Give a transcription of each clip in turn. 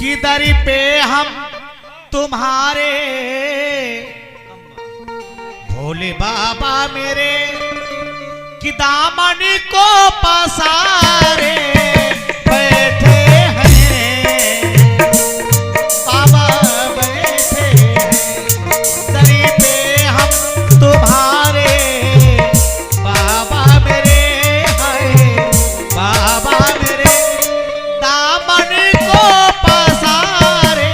कि दरी पे हम तुम्हारे भोले बाबा मेरे कि दामन को पसारे बैठे हैं बाबा बैठे हैं दरी पे हम तुम्हारे बाबा मेरे हैं बाबा मेरे दामन को पसारे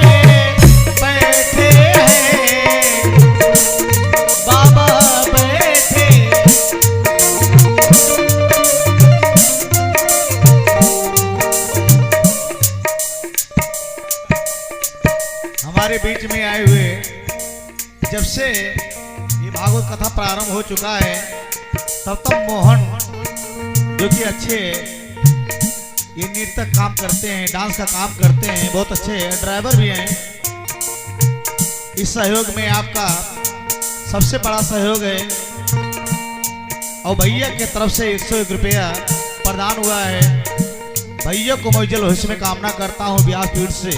बैठे हैं बाबा बैठे। हमारे बीच में आए हुए जब से ये भागवत कथा प्रारंभ हो चुका है तब तक मोहन जो कि अच्छे ये नृत्य काम करते हैं, डांस का काम करते हैं, बहुत अच्छे ड्राइवर भी हैं। इस सहयोग में आपका सबसे बड़ा सहयोग है और भैया के तरफ से 101 रुपया प्रदान हुआ है। भैया को मैं जल भविष्य में कामना करता हूँ व्यासपीठ से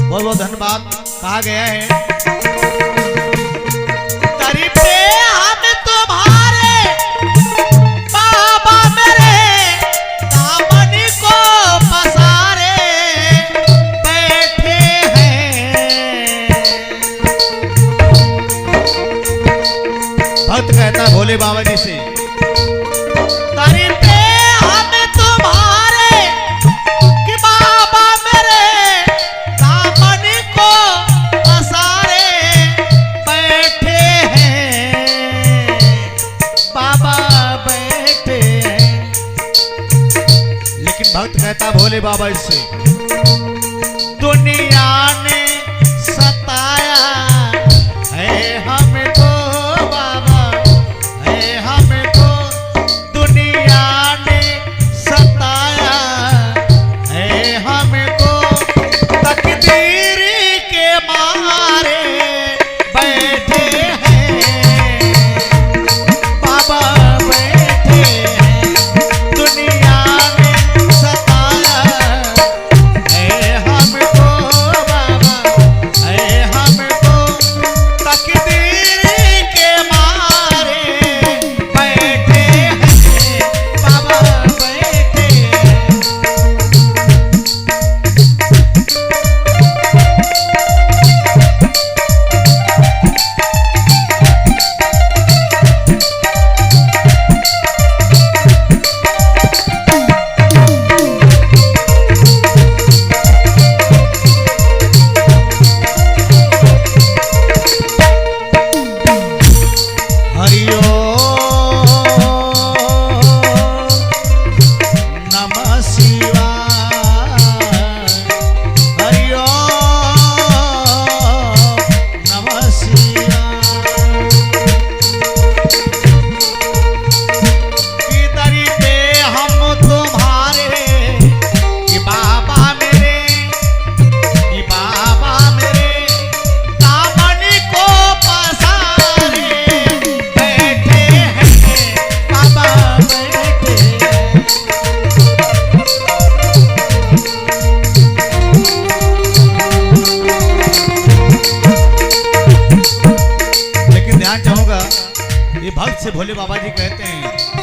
बहुत बहुत धन्यवाद कहा गया है। दरी पे हम तुम्हारे बाबा मेरे दामन को पसारे बैठे हैं। भक्त कहता है भोले बाबा जी से दरी पे हम तुम्हारे कि बाबा मेरे दामन को पसारे बैठे हैं बाबा बैठे हैं। लेकिन भक्त कहता भोले बाबा इससे दुनिया ने सताया है हमको बाबा है हमको दुनिया ने सताया है हमको तकदीर के मारे बैठे हैं बाबा बैठे हैं दुनिया ने सताया है हमको बाबा है हमको तकदीर के मारे बैठे हैं बाबा बैठे हैं। हरि ओम नमः शिवाय हरि ओम नमः शिवाय। कि दरी पे हम तुम्हारे कि बाबा मेरे कि बाबा मेरे दामन को पसारे बैठे हैं बाबा बैठे हैं। लेकिन ध्यान चाहूंगा ये भक्त से भोले बाबा जी कहते हैं